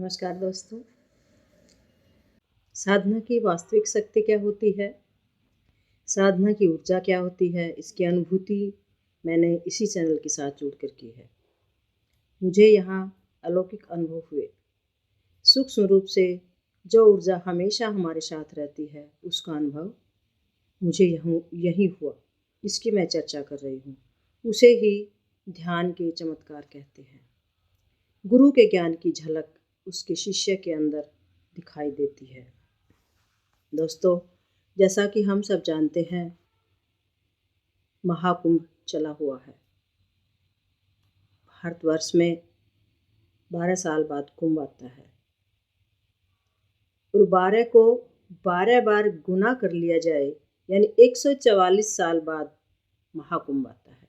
नमस्कार दोस्तों। साधना की वास्तविक शक्ति क्या होती है? साधना की ऊर्जा क्या होती है? इसकी अनुभूति मैंने इसी चैनल के साथ जुड़कर की है। मुझे यहाँ अलौकिक अनुभव हुए। सूक्ष्म रूप से जो ऊर्जा हमेशा हमारे साथ रहती है, उसका अनुभव मुझे यहीं हुआ। इसकी मैं चर्चा कर रही हूँ। उसे ही ध्यान के चमत्कार कहते हैं। गुरु के ज्ञान की झलक उसके शिष्य के अंदर दिखाई देती है। दोस्तों, जैसा कि हम सब जानते हैं, महाकुंभ चला हुआ है। भारतवर्ष में 12 साल बाद कुंभ आता है और 12 को 12 बार गुना कर लिया जाए, यानी 144 साल बाद महाकुंभ आता है।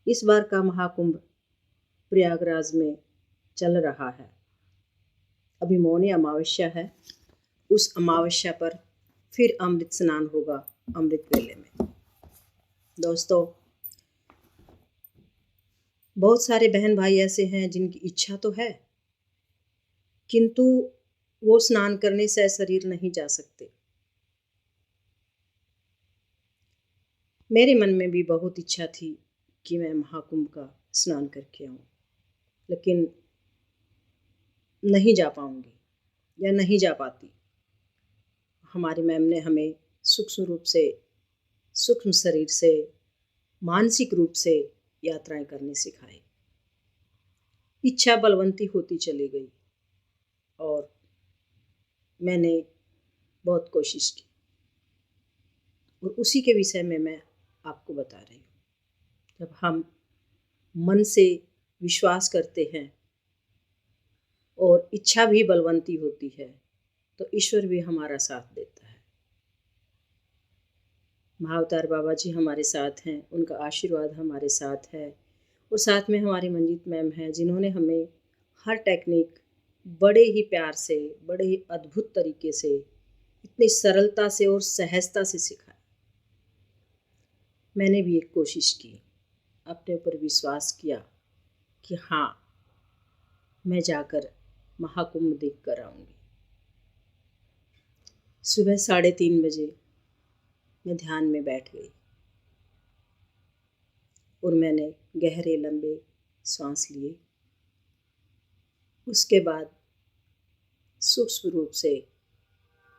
इस बार का महाकुंभ प्रयागराज में चल रहा है। अभी मौनी अमावस्या है। उस अमावस्या पर फिर अमृत स्नान होगा, अमृत वेले में। दोस्तों, बहुत सारे बहन भाई ऐसे हैं जिनकी इच्छा तो है, किंतु वो स्नान करने से शरीर नहीं जा सकते। मेरे मन में भी बहुत इच्छा थी कि मैं महाकुंभ का स्नान करके आऊं, लेकिन नहीं जा पाऊंगी या नहीं जा पाती। हमारी मैम ने हमें सूक्ष्म रूप से, सूक्ष्म शरीर से, मानसिक रूप से यात्राएं करनी सिखाई। इच्छा बलवंती होती चली गई और मैंने बहुत कोशिश की और उसी के विषय में मैं आपको बता रही हूँ। जब हम मन से विश्वास करते हैं और इच्छा भी बलवंती होती है, तो ईश्वर भी हमारा साथ देता है। महाअवतार बाबा जी हमारे साथ हैं, उनका आशीर्वाद हमारे साथ है और साथ में हमारी मंजीत मैम हैं, जिन्होंने हमें हर टेक्निक बड़े ही प्यार से, बड़े ही अद्भुत तरीके से, इतनी सरलता से और सहजता से सिखाया। मैंने भी एक कोशिश की, अपने ऊपर विश्वास किया कि हाँ, मैं जाकर महाकुंभ देख कर आऊँगी। सुबह 3:30 बजे मैं ध्यान में बैठ गई और मैंने गहरे लंबे सांस लिए। उसके बाद सूक्ष्म रूप से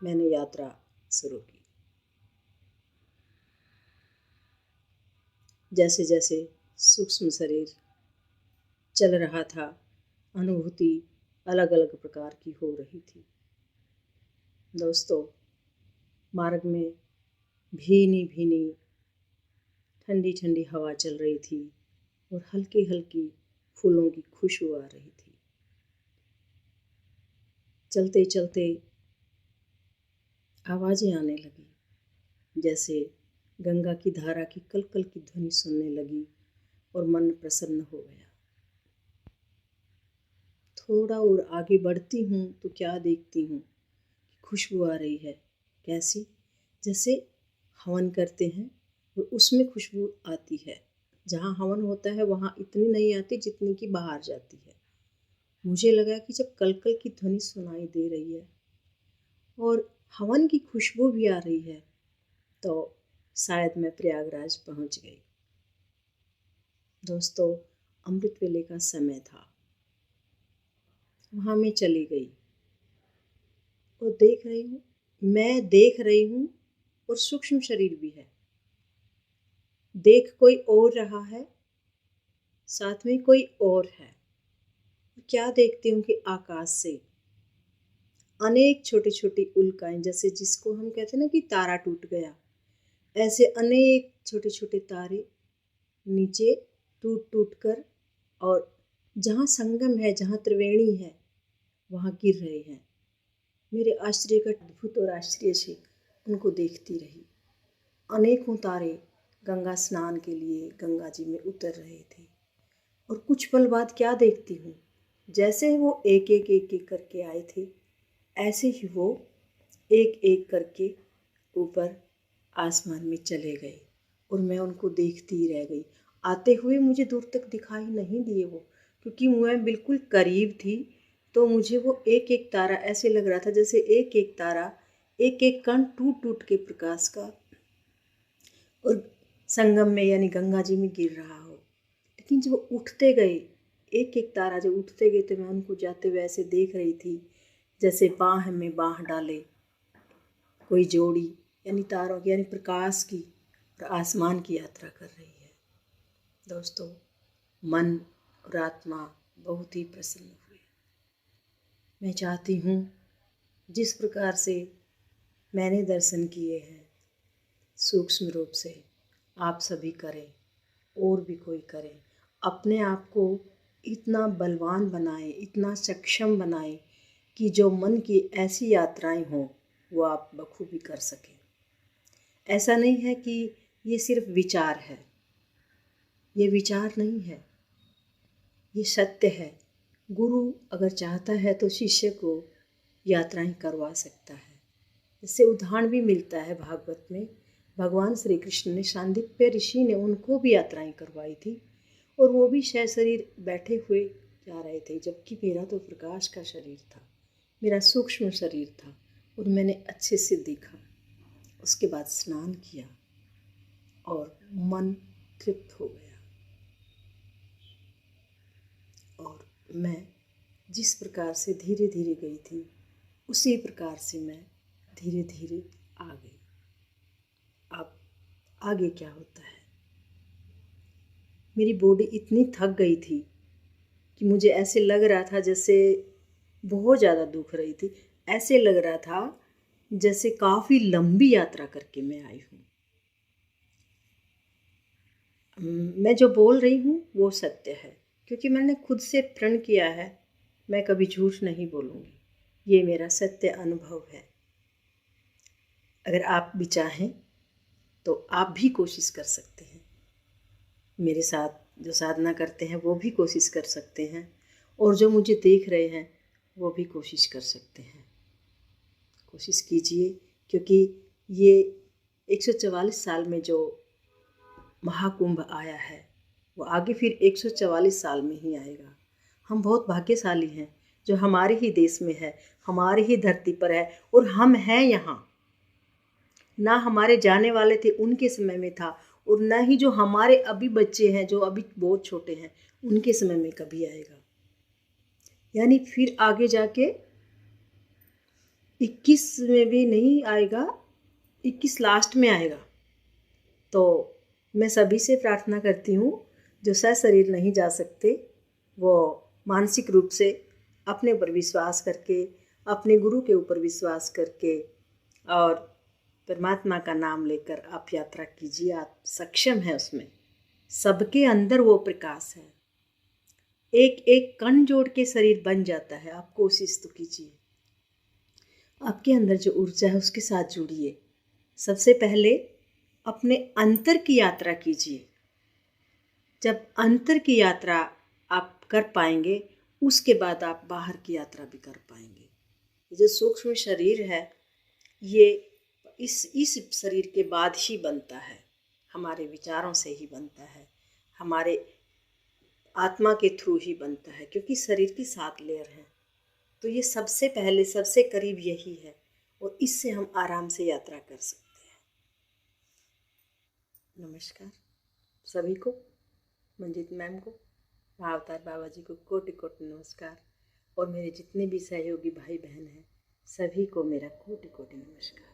मैंने यात्रा शुरू की। जैसे जैसे सूक्ष्म शरीर चल रहा था, अनुभूति अलग अलग प्रकार की हो रही थी। दोस्तों, मार्ग में भीनी भीनी ठंडी ठंडी हवा चल रही थी और हल्की हल्की फूलों की खुशबू आ रही थी। चलते चलते आवाज़ें आने लगी, जैसे गंगा की धारा की कलकल की ध्वनि सुनने लगी और मन प्रसन्न हो गया। थोड़ा और आगे बढ़ती हूँ तो क्या देखती हूँ कि खुशबू आ रही है। कैसी? जैसे हवन करते हैं और उसमें खुशबू आती है। जहाँ हवन होता है वहाँ इतनी नहीं आती जितनी कि बाहर जाती है। मुझे लगा कि जब कलकल की ध्वनि सुनाई दे रही है और हवन की खुशबू भी आ रही है, तो शायद मैं प्रयागराज पहुँच गई। दोस्तों, अमृत वेले का समय था। वहाँ मैं चली गई और मैं देख रही हूँ और सूक्ष्म शरीर भी है। देख कोई और रहा है, साथ में कोई और है। क्या देखती हूँ कि आकाश से अनेक छोटी छोटी उल्काएं, जैसे जिसको हम कहते हैं ना कि तारा टूट गया, ऐसे अनेक छोटे छोटे तारे नीचे टूट टूट कर और जहाँ संगम है, जहाँ त्रिवेणी है, वहाँ गिर रहे हैं। मेरे आश्चर्य का अद्भुत और आश्चर्य से उनको देखती रही। अनेकों तारे गंगा स्नान के लिए गंगा जी में उतर रहे थे और कुछ पल बाद क्या देखती हूँ, जैसे वो एक एक एक एक करके आए थे, ऐसे ही वो एक एक करके ऊपर आसमान में चले गए और मैं उनको देखती ही रह गई। आते हुए मुझे दूर तक दिखाई नहीं दिए वो, क्योंकि मैं बिल्कुल करीब थी, तो मुझे वो एक एक तारा ऐसे लग रहा था जैसे एक एक तारा, एक एक कण टूट टूट के प्रकाश का और संगम में यानी गंगा जी में गिर रहा हो। लेकिन जब वो उठते गए, एक एक तारा जब उठते गए, तो मैं उनको जाते हुए ऐसे देख रही थी जैसे बाँह में बाँह डाले कोई जोड़ी, यानी तारों की यानी प्रकाश की और आसमान की यात्रा कर रही है। दोस्तों, मन और आत्मा बहुत ही प्रसन्न हुए। मैं चाहती हूँ जिस प्रकार से मैंने दर्शन किए हैं सूक्ष्म रूप से आप सभी करें और भी कोई करे। अपने आप को इतना बलवान बनाए, इतना सक्षम बनाए कि जो मन की ऐसी यात्राएं हों वो आप बखूबी कर सकें। ऐसा नहीं है कि ये सिर्फ विचार है, ये विचार नहीं है, ये सत्य है। गुरु अगर चाहता है तो शिष्य को यात्राएं करवा सकता है। इससे उदाहरण भी मिलता है भागवत में। भगवान श्री कृष्ण ने सांदीप्य ऋषि ने उनको भी यात्राएं करवाई थी और वो भी शय शरीर बैठे हुए जा रहे थे, जबकि मेरा तो प्रकाश का शरीर था, मेरा सूक्ष्म शरीर था और मैंने अच्छे से देखा। उसके बाद स्नान किया और मन तृप्त हो गया और मैं जिस प्रकार से धीरे धीरे गई थी उसी प्रकार से मैं धीरे धीरे आ गई। अब आगे क्या होता है? मेरी बॉडी इतनी थक गई थी कि मुझे ऐसे लग रहा था जैसे बहुत ज़्यादा दुख रही थी। ऐसे लग रहा था जैसे काफ़ी लंबी यात्रा करके मैं आई हूँ। मैं जो बोल रही हूँ वो सत्य है, क्योंकि मैंने खुद से प्रण किया है, मैं कभी झूठ नहीं बोलूँगी। ये मेरा सत्य अनुभव है। अगर आप भी चाहें तो आप भी कोशिश कर सकते हैं। मेरे साथ जो साधना करते हैं वो भी कोशिश कर सकते हैं और जो मुझे देख रहे हैं वो भी कोशिश कर सकते हैं। कोशिश कीजिए, क्योंकि ये 144 साल में जो महाकुंभ आया है वो आगे फिर 144 साल में ही आएगा। हम बहुत भाग्यशाली हैं जो हमारे ही देश में है, हमारी ही धरती पर है और हम हैं यहाँ। ना हमारे जाने वाले थे उनके समय में था और ना ही जो हमारे अभी बच्चे हैं जो अभी बहुत छोटे हैं उनके समय में कभी आएगा। यानी फिर आगे जाके 21 में भी नहीं आएगा, 21 लास्ट में आएगा। तो मैं सभी से प्रार्थना करती हूँ जो सशरीर नहीं जा सकते वो मानसिक रूप से अपने ऊपर विश्वास करके, अपने गुरु के ऊपर विश्वास करके और परमात्मा का नाम लेकर आप यात्रा कीजिए। आप सक्षम हैं उसमें, सबके अंदर वो प्रकाश है। एक एक कण जोड़ के शरीर बन जाता है। आप कोशिश तो कीजिए, आपके अंदर जो ऊर्जा है उसके साथ जुड़िए। सबसे पहले अपने अंतर की यात्रा कीजिए। जब अंतर की यात्रा आप कर पाएंगे उसके बाद आप बाहर की यात्रा भी कर पाएंगे। ये जो सूक्ष्म शरीर है ये इस शरीर के बाद ही बनता है, हमारे विचारों से ही बनता है, हमारे आत्मा के थ्रू ही बनता है, क्योंकि शरीर की 7 लेयर हैं। तो ये सबसे पहले सबसे करीब यही है और इससे हम आराम से यात्रा कर सकते हैं। नमस्कार सभी को, मंजीत मैम को, भावतार बाबा जी को कोटि कोटि नमस्कार और मेरे जितने भी सहयोगी भाई बहन हैं सभी को मेरा कोटि कोटि नमस्कार।